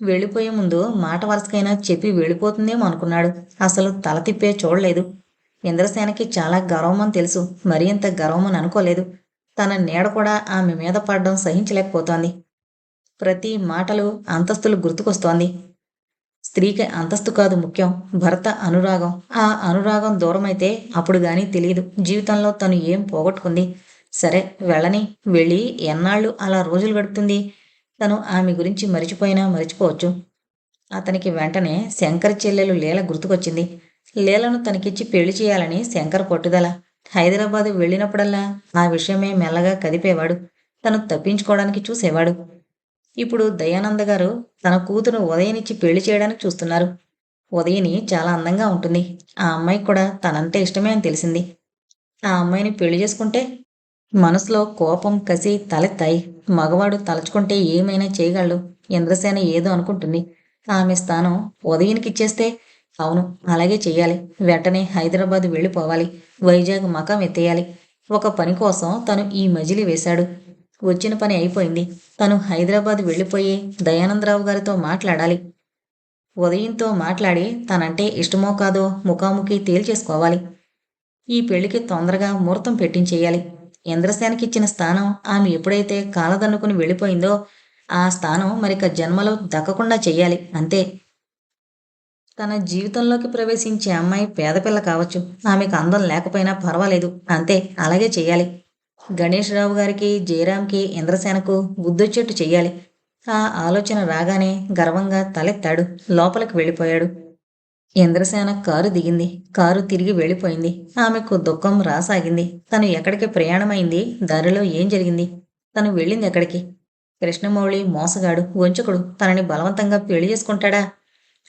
వెళ్ళిపోయే ముందు మాట వరుసకైనా చెప్పి వెళ్ళిపోతుందేమో అనుకున్నాడు. అసలు తల తిప్పే చూడలేదు. ఇంద్రసేనకి చాలా గర్వమని తెలుసు. మరీ ఇంత గర్వమని అనుకోలేదు. తన నీడ కూడా ఆమె మీద పడడం సహించలేకపోతోంది. ప్రతి మాటలు అంతస్తులు గుర్తుకొస్తోంది. స్త్రీకి అంతస్తు కాదు ముఖ్యం, భర్త అనురాగం. ఆ అనురాగం దూరమైతే అప్పుడు గాని తెలియదు జీవితంలో తను ఏం పోగొట్టుకుంది. సరే వెళ్ళని, వెళ్ళి ఎన్నాళ్ళు అలా రోజులు గడుపుతుంది. తను ఆమె గురించి మరిచిపోయినా మరిచిపోవచ్చు. అతనికి వెంటనే శంకర్ చెల్లెలు లీల గుర్తుకొచ్చింది. లీలను తనకిచ్చి పెళ్లి చేయాలని శంకర్ పట్టుదల. హైదరాబాదు వెళ్ళినప్పుడల్లా ఆ విషయమే మెల్లగా కదిపేవాడు. తను తప్పించుకోవడానికి చూసేవాడు. ఇప్పుడు దయానంద గారు తన కూతురు ఉదయనిచ్చి పెళ్లి చేయడానికి చూస్తున్నారు. ఉదయని చాలా అందంగా ఉంటుంది. ఆ అమ్మాయికి కూడా తనంటే ఇష్టమే అని తెలిసింది. ఆ అమ్మాయిని పెళ్లి చేసుకుంటే మనసులో కోపం కసి తలెత్తాయి. మగవాడు తలచుకుంటే ఏమైనా చేయగలడు. ఇంద్రసేన ఏదో అనుకుంటుంది. ఆమె స్థానం ఉదయనికిచ్చేస్తే అవును అలాగే చెయ్యాలి. వెంటనే హైదరాబాద్ వెళ్ళిపోవాలి. వైజాగ్ మకాం ఎత్తేయాలి. ఒక పని కోసం తను ఈ మజిలీ వేశాడు. వచ్చిన పని అయిపోయింది. తను హైదరాబాద్ వెళ్ళిపోయి దయానందరావు గారితో మాట్లాడాలి. ఉదయంతో మాట్లాడి తనంటే ఇష్టమో కాదో ముఖాముఖి తేల్చేసుకోవాలి. ఈ పెళ్లికి తొందరగా ముహూర్తం పెట్టించేయాలి. ఇంద్రసేనకిచ్చిన స్థానం ఆమె ఎప్పుడైతే కాలదన్నుకుని వెళ్ళిపోయిందో ఆ స్థానం మరిక జన్మలో దక్కకుండా చెయ్యాలి అంతే. తన జీవితంలోకి ప్రవేశించే అమ్మాయి పేదపిల్ల కావచ్చు. ఆమెకు అందం లేకపోయినా పర్వాలేదు అంతే, అలాగే చెయ్యాలి. గణేష్ రావు గారికి, జయరాంకి, ఇంద్రసేనకు బుద్ధొచ్చేట్టు చెయ్యాలి. ఆ ఆలోచన రాగానే గర్వంగా తలెత్తాడు. లోపలికి వెళ్ళిపోయాడు. ఇంద్రసేన కారు దిగింది. కారు తిరిగి వెళ్ళిపోయింది. ఆమెకు దుఃఖం రాసాగింది. తను ఎక్కడికి ప్రయాణమైంది? దారిలో ఏం జరిగింది? తను వెళ్ళింది ఎక్కడికి? కృష్ణమౌళి మోసగాడు, వంచకుడు తనని బలవంతంగా పెళ్లి చేసుకుంటాడా?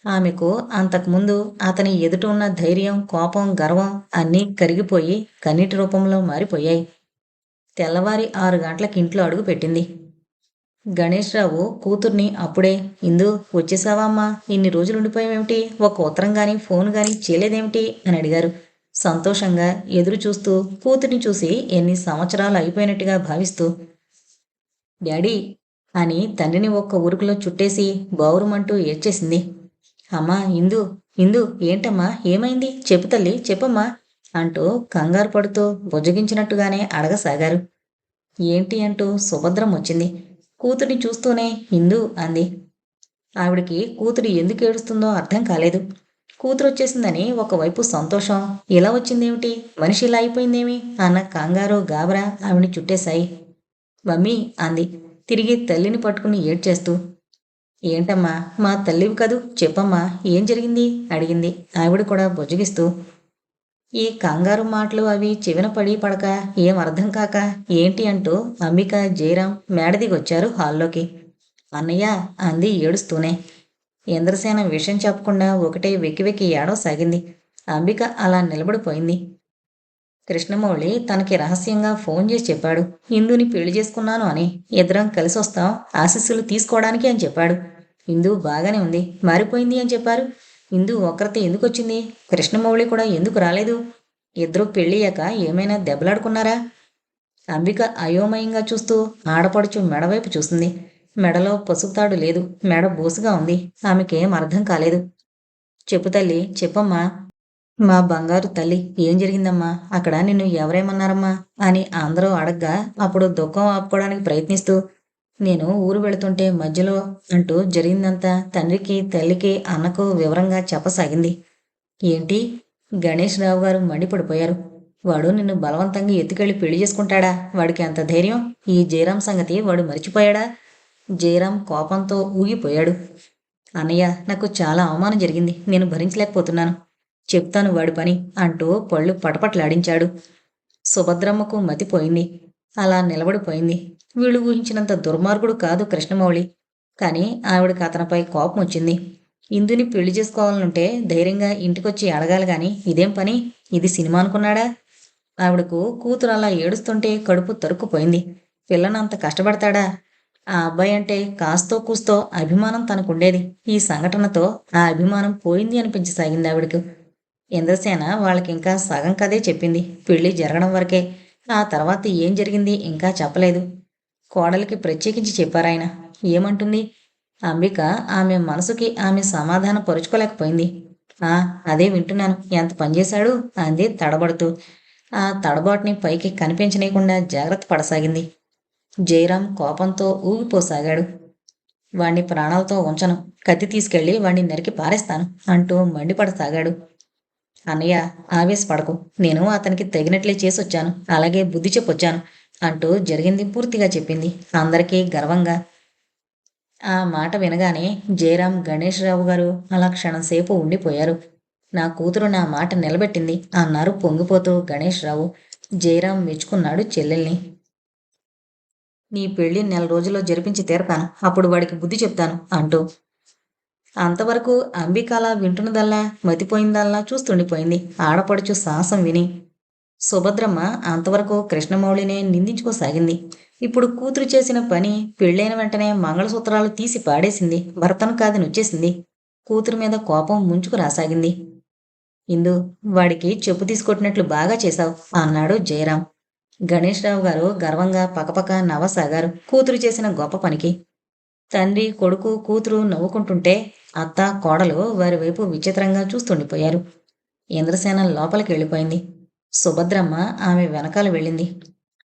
ఆమెకు అంతకుముందు అతని ఎదుట ఉన్న ధైర్యం, కోపం, గర్వం అన్నీ కరిగిపోయి కన్నీటి రూపంలో మారిపోయాయి. తెల్లవారి 6 గంటలకి ఇంట్లో అడుగు పెట్టింది. గణేష్ రావు కూతుర్ని అప్పుడే, ఇందు వచ్చేసావా అమ్మా, ఇన్ని రోజులు ఉండిపోయావేమిటి, ఒక ఉత్తరం గాని ఫోన్ గాని చేయలేదేమిటి అని అడిగారు. సంతోషంగా ఎదురు చూస్తూ, కూతుర్ని చూసి ఎన్ని సంవత్సరాలు అయిపోయినట్టుగా భావిస్తూ. డాడీ అని తండ్రిని ఒక్క ఉరుకులో చుట్టేసి బావురుమంటూ ఏడ్చేసింది. అమ్మా ఇందు, ఇందు ఏంటమ్మా, ఏమైంది, చెప్పు తల్లి, చెప్పమ్మా అంటూ కంగారు పడుతూ బుజ్జగించినట్టుగానే అడగసాగారు. ఏంటి అంటూ సుభద్రం వచ్చింది. కూతురిని చూస్తూనే ఇందు అంది. ఆవిడికి కూతురు ఎందుకు ఏడుస్తుందో అర్థం కాలేదు. కూతురు వచ్చేసిందని ఒకవైపు సంతోషం, ఇలా వచ్చిందేమిటి, మనిషి ఇలా అయిపోయిందేమి అన్న కంగారు, గాబరా ఆవిడ్ని చుట్టేశాయి. మమ్మీ అంది తిరిగి తల్లిని పట్టుకుని ఏడ్చేస్తూ. ఏంటమ్మా, మా తల్లివి కదూ, చెప్పమ్మా ఏం జరిగింది అడిగింది ఆవిడ కూడా బుజ్జగిస్తూ. ఈ కంగారు మాటలు అవి చెవిన పడి పడక ఏం అర్థం కాక ఏంటి అంటూ అంబిక, జయరాం మేడ దిగొచ్చారు హాల్లోకి. అన్నయ్య అంది ఏడుస్తూనే. ఇంద్రసేన విషయం చెప్పకుండా ఒకటే వెక్కి వెక్కి ఏడవసాగింది. అంబిక అలా నిలబడిపోయింది. కృష్ణమౌళి తనకి రహస్యంగా ఫోన్ చేసి చెప్పాడు, ఇందుని పెళ్లి చేసుకున్నాను అని. ఇద్దరం కలిసి వస్తాం ఆశీస్సులు తీసుకోవడానికి అని చెప్పాడు. ఇందు బాగానే ఉంది, మారిపోయింది అని చెప్పారు. ఇందు ఒక్కరితే ఎందుకు వచ్చింది? కృష్ణమౌళి కూడా ఎందుకు రాలేదు? ఇద్దరూ పెళ్ళయ్యాక ఏమైనా దెబ్బలాడుకున్నారా? అంబిక అయోమయంగా చూస్తూ ఆడపడుచు మెడవైపు చూసింది. మెడలో పసుపు తాడు లేదు, మెడ బోసుగా ఉంది. ఆమెకేం అర్థం కాలేదు. చెప్పు తల్లి, చెప్పమ్మా. మా బంగారు తల్లి, ఏం జరిగిందమ్మా, అక్కడ నిన్ను ఎవరేమన్నారమ్మా అని అందరూ అడగ్గా అప్పుడు దుఃఖం ఆపుకోవడానికి ప్రయత్నిస్తూ, నేను ఊరు వెళుతుంటే మధ్యలో అంటూ జరిగిందంతా తండ్రికి, తల్లికి, అన్నకు వివరంగా చెప్పసాగింది. ఏంటి? గణేష్ రావు గారు మండిపడిపోయారు. వాడు నిన్ను బలవంతంగా ఎత్తుకెళ్ళి పెళ్లి చేసుకుంటాడా? వాడికి అంత ధైర్యం? ఈ జయరాం సంగతి వాడు మర్చిపోయాడా? జయరాం కోపంతో ఊగిపోయాడు. అన్నయ్య, నాకు చాలా అవమానం జరిగింది, నేను భరించలేకపోతున్నాను. చెప్తాను వాడి పని అంటూ పళ్ళు పటపట్లాడించాడు. సుభద్రమ్మకు మతిపోయింది. అలా నిలబడిపోయింది. వీళ్ళు ఊహించినంత దుర్మార్గుడు కాదు కృష్ణమౌళి. కానీ ఆవిడకి అతనిపై కోపం వచ్చింది. ఇందుని పెళ్లి చేసుకోవాలనుంటే ధైర్యంగా ఇంటికొచ్చి అడగాలి గాని ఇదేం పని? ఇది సినిమా అనుకున్నాడా? ఆవిడకు కూతురు అలా ఏడుస్తుంటే కడుపు తరుక్కుపోయింది. పిల్లనంత కష్టపడతాడా? ఆ అబ్బాయి అంటే కాస్తో కూస్తో అభిమానం తనకుండేది. ఈ సంఘటనతో ఆ అభిమానం పోయింది అనిపించసాగింది ఆవిడకు. ఇంద్రసేన వాళ్ళకింకా సగం కథే చెప్పింది. పెళ్లి జరగడం వరకే. ఆ తర్వాత ఏం జరిగింది ఇంకా చెప్పలేదు. కోడలికి ప్రత్యేకించి చెప్పారాయన. ఏమంటుంది? అంబిక ఆమె మనసుకి ఆమె సమాధానం పరుచుకోలేకపోయింది. ఆ, అదే వింటున్నాను. ఎంత పనిచేశాడు అంది తడబడుతూ. ఆ తడబాటుని పైకి కనిపించనీయకుండా జాగ్రత్త పడసాగింది. జయరాం కోపంతో ఊగిపోసాగాడు. వాణ్ణి ప్రాణాలతో ఉంచను, కత్తి తీసుకెళ్లి వాణ్ణి నరికి పారేస్తాను అంటూ మండిపడసాగాడు. అన్నయ్య, ఆవేశపడకు. నేను అతనికి తగినట్లే చేసొచ్చాను, అలాగే బుద్ధి చెప్పొచ్చాను అంటూ జరిగింది పూర్తిగా చెప్పింది అందరికీ గర్వంగా. ఆ మాట వినగానే జయరాం, గణేశ్రావు గారు అలా క్షణంసేపు ఉండిపోయారు. నా కూతురు నా మాట నిలబెట్టింది అన్నారు పొంగిపోతూ గణేశ్రావు. జయరాం మెచ్చుకున్నాడు చెల్లెల్ని. నీ పెళ్లి 4 రోజుల్లో జరిపించి తీరతాను, అప్పుడు వాడికి బుద్ధి చెప్తాను అంటూ. అంతవరకు అంబిక అలా వింటున్నదల్లా, మతిపోయిందల్లా చూస్తుండిపోయింది ఆడపడుచు సాహసం విని. సుభద్రమ్మ అంతవరకు కృష్ణమౌళినే నిందించుకోసాగింది. ఇప్పుడు కూతురు చేసిన పని, పెళ్ళైన వెంటనే మంగళసూత్రాలు తీసి పాడేసింది, భర్తను కాదని వచ్చేసింది. కూతురు మీద కోపం ముంచుకు రాసాగింది. ఇందు, వాడికి చెప్పు తీసుకొట్టినట్లు బాగా చేశావు అన్నాడు జయరాం. గణేశ్రావు గారు గర్వంగా పకపక నవ్వసాగారు కూతురు చేసిన గొప్ప పనికి. తండ్రి, కొడుకు, కూతురు నవ్వుకుంటుంటే అత్త, కోడలు వారి వైపు విచిత్రంగా చూస్తుండిపోయారు. ఇంద్రసేన లోపలికి వెళ్ళిపోయింది. సుభద్రమ్మ ఆమె వెనకాల వెళ్ళింది.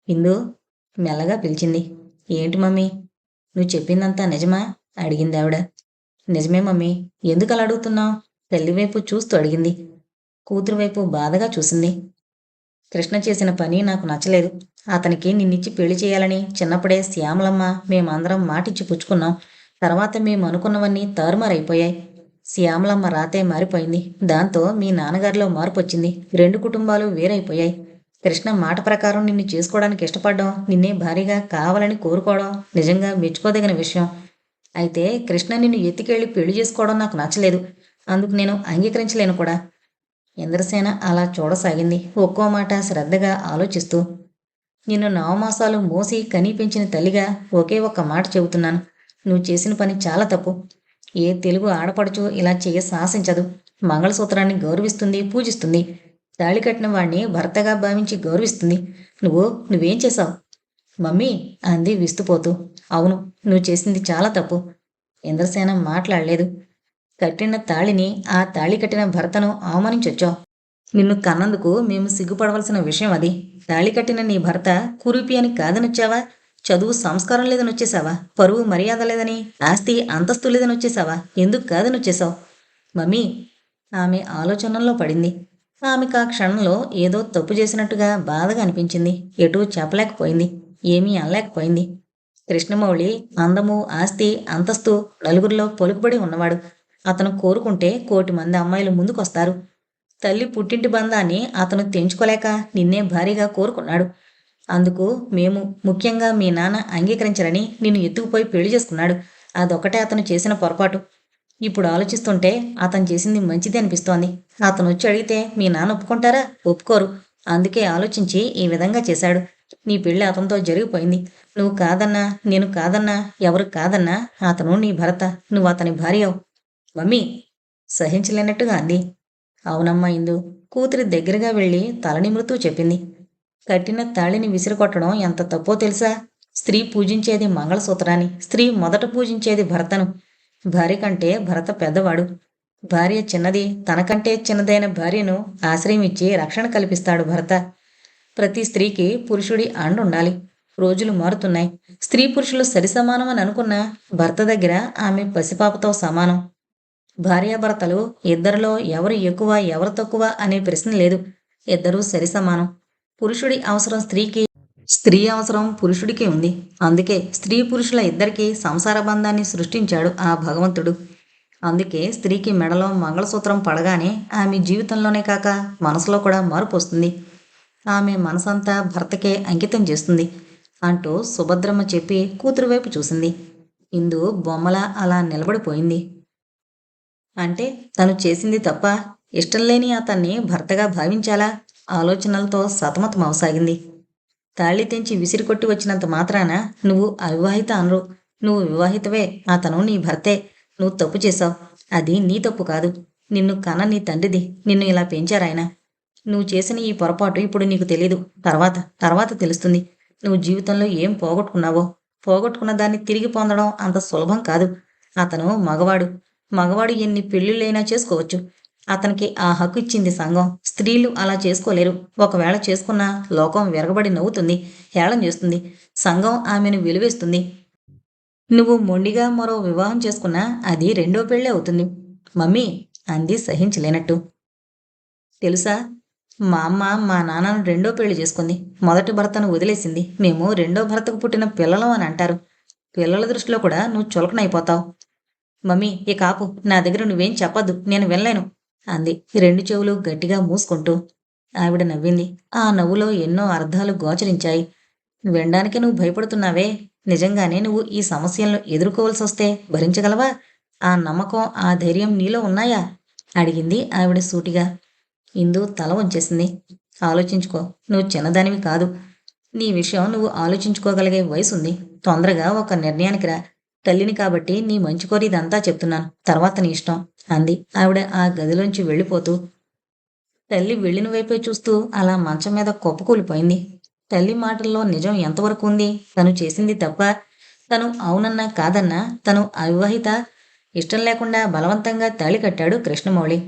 ఇందు, మెల్లగా పిలిచింది. ఏంటి మమ్మీ? నువ్వు చెప్పిందంతా నిజమా అడిగింది ఆవిడ. నిజమే మమ్మీ. ఎందుకు అలా అడుగుతున్నావు? తల్లివైపు చూస్తూ అడిగింది. కూతురు వైపు బాధగా చూసింది. కృష్ణ చేసిన పని నాకు నచ్చలేదు. అతనికి నిన్నిచ్చి పెళ్లి చేయాలని చిన్నప్పుడే శ్యామలమ్మ, మేమందరం మాటిచ్చి పుచ్చుకున్నాం. తర్వాత మేము అనుకున్నవన్నీ తారుమారైపోయాయి. శ్యామలమ్మ రాతే మారిపోయింది. దాంతో మీ నాన్నగారిలో మార్పు వచ్చింది. 2 కుటుంబాలు వేరైపోయాయి. కృష్ణ మాట ప్రకారం నిన్ను చేసుకోవడానికి ఇష్టపడడం, నిన్నే భారీగా కావాలని కోరుకోవడం నిజంగా మెచ్చుకోదగిన విషయం. అయితే కృష్ణ నిన్ను ఎత్తికెళ్ళి పెళ్లి చేసుకోవడం నాకు నచ్చలేదు. అందుకు నేను అంగీకరించలేను కూడా. ఇంద్రసేన అలా చూడసాగింది, ఒక్కో మాట శ్రద్ధగా ఆలోచిస్తూ. నిన్ను 9 మాసాలు మోసి కనీ పెంచిన తల్లిగా ఒకే ఒక్క మాట చెబుతున్నాను. నువ్వు చేసిన పని చాలా తప్పు. ఏ తెలుగు ఆడపడుచు ఇలా చెయ్య సాహసించదు. మంగళసూత్రాన్ని గౌరవిస్తుంది, పూజిస్తుంది. తాళి కట్టిన వాణ్ణి భర్తగా భావించి గౌరవిస్తుంది. నువ్వేం చేశావు మమ్మీ అంది విస్తుపోతూ. అవును, నువ్వు చేసింది చాలా తప్పు. ఇంద్రసేన మాట్లాడలేదు. కట్టిన తాళిని, ఆ తాళి కట్టిన భర్తను అవమానించొచ్చావు. నిన్ను కన్నందుకు మేము సిగ్గుపడవలసిన విషయం అది. తాళి కట్టిన నీ భర్త కురూపి అని కాదనొచ్చావా? చదువు, సంస్కారం లేదనొచ్చేసావా? పరువు, మర్యాద లేదని, ఆస్తి, అంతస్తు లేదనొచ్చేసావా? ఎందుకు కాదనొచ్చేసావు మమ్మీ? ఆమె ఆలోచనల్లో పడింది. ఆమెకు ఆ క్షణంలో ఏదో తప్పు చేసినట్టుగా బాధగా అనిపించింది. ఎటూ చెప్పలేకపోయింది, ఏమీ అనలేకపోయింది. కృష్ణమౌళి అందము, ఆస్తి, అంతస్తు, నలుగురిలో పలుకుబడి ఉన్నవాడు. అతను కోరుకుంటే 1,000,000 మంది అమ్మాయిలు ముందుకొస్తారు. తల్లి పుట్టింటి బంధాన్ని అతను తెంచుకోలేక నిన్నే భారీగా కోరుకున్నాడు. అందుకు మేము, ముఖ్యంగా మీ నాన్న అంగీకరించరని నిన్ను ఎత్తుకుపోయి పెళ్లి చేసుకున్నాడు. అదొక్కటే అతను చేసిన పొరపాటు. ఇప్పుడు ఆలోచిస్తుంటే అతను చేసింది మంచిది అనిపిస్తోంది. అతను వచ్చి అడిగితే మీ నాన్న ఒప్పుకుంటారా? ఒప్పుకోరు. అందుకే ఆలోచించి ఈ విధంగా చేశాడు. నీ పెళ్లి అతనితో జరిగిపోయింది. నువ్వు కాదన్నా, నేను కాదన్నా, ఎవరు కాదన్నా అతను నీ భర్త, నువ్వు అతని భార్యవు. మమ్మీ సహించలేనట్టుగా అంది. అవునమ్మా ఇందు, కూతురి దగ్గరగా వెళ్ళి తలనిమృతూ చెప్పింది. కట్టిన తాళిని విసిరికొట్టడం ఎంత తప్పో తెలుసా? స్త్రీ పూజించేది మంగళసూత్రాన్ని, స్త్రీ మొదట పూజించేది భర్తను. భార్య కంటే భర్త పెద్దవాడు. భార్య చిన్నది, తనకంటే చిన్నదైన భార్యను ఆశ్రయం ఇచ్చి రక్షణ కల్పిస్తాడు భర్త. ప్రతి స్త్రీకి పురుషుడి అండుండాలి. రోజులు మారుతున్నాయి. స్త్రీ పురుషులు సరిసమానం అని అనుకున్నా భర్త దగ్గర ఆమె పసిపాపతో సమానం. భార్యాభర్తలు ఇద్దరిలో ఎవరు ఎక్కువ, ఎవరు తక్కువ అనే ప్రశ్న లేదు. ఇద్దరూ సరిసమానం. పురుషుడి అవసరం స్త్రీకి, స్త్రీ అవసరం పురుషుడికి ఉంది. అందుకే స్త్రీ పురుషుల ఇద్దరికీ సంసార బంధాన్ని సృష్టించాడు ఆ భగవంతుడు. అందుకే స్త్రీకి మెడలో మంగళసూత్రం పడగానే ఆమె జీవితంలోనే కాక మనసులో కూడా మార్పు వస్తుంది. ఆమె మనసంతా భర్తకే అంకితం చేస్తుంది అంటూ సుభద్రమ్మ చెప్పి కూతురు వైపు చూసింది. ఇందు బొమ్మలా అలా నిలబడిపోయింది. అంటే తను చేసింది తప్ప? ఇష్టం లేని అతన్ని భర్తగా భావించాలా? ఆలోచనలతో సతమతమవసాగింది. తాళి తెంచి విసిరికొట్టి వచ్చినంత మాత్రాన నువ్వు అవివాహిత అనరు. నువ్వు వివాహితవే, అతను నీ భర్తే. నువ్వు తప్పు చేశావు. అది నీ తప్పు కాదు, నిన్ను కన్న నీ తండ్రిది. నిన్ను ఇలా పెంచారాయన. నువ్వు చేసిన ఈ పొరపాటు ఇప్పుడు నీకు తెలీదు, తర్వాత తెలుస్తుంది. నువ్వు జీవితంలో ఏం పోగొట్టుకున్నావో. పోగొట్టుకున్న దాన్ని తిరిగి పొందడం అంత సులభం కాదు. అతను మగవాడు. మగవాడు ఎన్ని పెళ్ళిళ్ళైనా చేసుకోవచ్చు. అతనికి ఆ హక్కు ఇచ్చింది సంఘం. స్త్రీలు అలా చేసుకోలేరు. ఒకవేళ చేసుకున్నా లోకం విరగబడి నవ్వుతుంది, హేళన చేస్తుంది. సంఘం ఆమెను వెలివేస్తుంది. నువ్వు మొండిగా మరో వివాహం చేసుకున్నా అది రెండో పెళ్ళే అవుతుంది. మమ్మీ అంది సహించలేనట్టు. తెలుసా, మా అమ్మ మా నాన్నను రెండో పెళ్లి చేసుకుంది. మొదటి భర్తను వదిలేసింది. మేము రెండో భర్తకు పుట్టిన పిల్లలం అని అంటారు. పిల్లల దృష్టిలో కూడా నువ్వు చులకనైపోతావు. మమ్మీ ఇక ఆపు. నా దగ్గర నువ్వేం చెప్పొద్దు. నేను వినలేను అంది రెండు చెవులు గట్టిగా మూసుకుంటూ. ఆవిడ నవ్వింది. ఆ నవ్వులో ఎన్నో అర్థాలు గోచరించాయి. వినడానికి నువ్వు భయపడుతున్నావే, నిజంగానే నువ్వు ఈ సమస్యలను ఎదుర్కోవాల్సి వస్తే భరించగలవా? ఆ నమ్మకం, ఆ ధైర్యం నీలో ఉన్నాయా? అడిగింది ఆవిడ సూటిగా. ఇందు తల వంచేసింది. ఆలోచించుకో. నువ్వు చిన్నదానివి కాదు. నీ విషయం నువ్వు ఆలోచించుకోగలిగే వయసుంది. తొందరగా ఒక నిర్ణయానికి రా. తల్లిని కాబట్టి నీ మంచి కోరి ఇదంతా చెప్తున్నాను. తర్వాత నీ ఇష్టం అంది ఆవిడ ఆ గదిలోంచి వెళ్ళిపోతూ. తల్లి వెళ్ళిన వైపే చూస్తూ అలా మంచం మీద కుప్పకూలిపోయింది. తల్లి మాటల్లో నిజం ఎంతవరకు ఉంది? తను చేసింది తప్ప? తను అవునన్నా కాదన్నా తను అవివాహిత. ఇష్టం లేకుండా బలవంతంగా తాళి కట్టాడు కృష్ణమౌళి.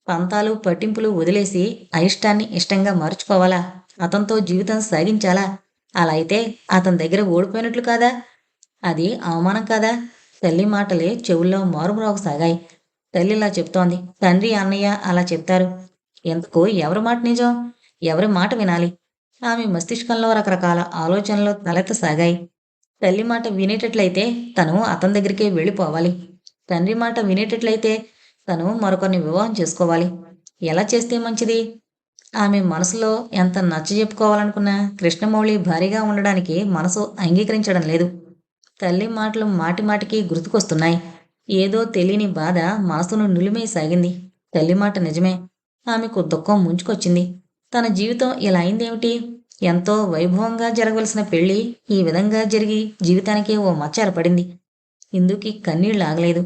పంతాలు పట్టింపులు వదిలేసి అయిష్టాన్ని ఇష్టంగా మార్చుకోవాలా? అతనితో జీవితం సాగించాలా? అలా అయితే అతని దగ్గర ఓడిపోయినట్లు కాదా? అది అవమానం కాదా? తల్లి మాటలే చెవుల్లో మారుమ్రోగసాగాయి. తల్లిలా చెప్తోంది, తండ్రి అన్నయ్య అలా చెప్తారు. ఎందుకు ఎవరి మాట నిజం? ఎవరి మాట వినాలి? ఆమె మస్తిష్కంలో రకరకాల ఆలోచనలు తలెత్తసాగాయి. తల్లి మాట వినేటట్లయితే తను అతని దగ్గరికే వెళ్ళిపోవాలి. తండ్రి మాట వినేటట్లయితే తను మరొకరిని వివాహం చేసుకోవాలి. ఎలా చేస్తే మంచిది? ఆమె మనసులో ఎంత నచ్చజెప్పుకోవాలనుకున్నా కృష్ణమౌళి భారీగా ఉండడానికి మనసు అంగీకరించడం లేదు. తల్లి మాటలు మాటిమాటికి గుర్తుకొస్తున్నాయి. ఏదో తెలియని బాధ మనసును నులిమేసాగింది. తల్లి మాట నిజమే. ఆమెకు దుఃఖం ముంచుకొచ్చింది. తన జీవితం ఇలా అయిందేమిటి? ఎంతో వైభవంగా జరగవలసిన పెళ్లి ఈ విధంగా జరిగి జీవితానికే ఓ మచ్చ ఏర్పడింది. ఇందుకి కన్నీళ్లు ఆగలేదు.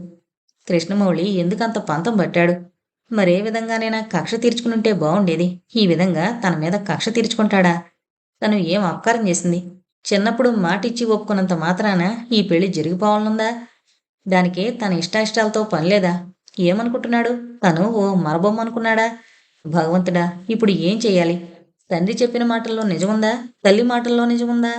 కృష్ణమౌళి ఎందుకంత పంతం పట్టాడు? మరే విధంగానైనా కక్ష తీర్చుకునుంటే బావుండేది. ఈ విధంగా తన మీద కక్ష తీర్చుకుంటాడా? తను ఏం అపకారం చేసింది? చిన్నప్పుడు మాటిచ్చి ఒప్పుకున్నంత మాత్రాన ఈ పెళ్లి జరిగిపోవాలనుందా? దానికి తన ఇష్టాయిష్టాలతో పనిలేదా? ఏమనుకుంటున్నాడు? తను ఓ మరబొమ్మ అనుకున్నాడా? భగవంతుడా, ఇప్పుడు ఏం చెయ్యాలి? తండ్రి చెప్పిన మాటల్లో నిజముందా? తల్లి మాటల్లో నిజముందా?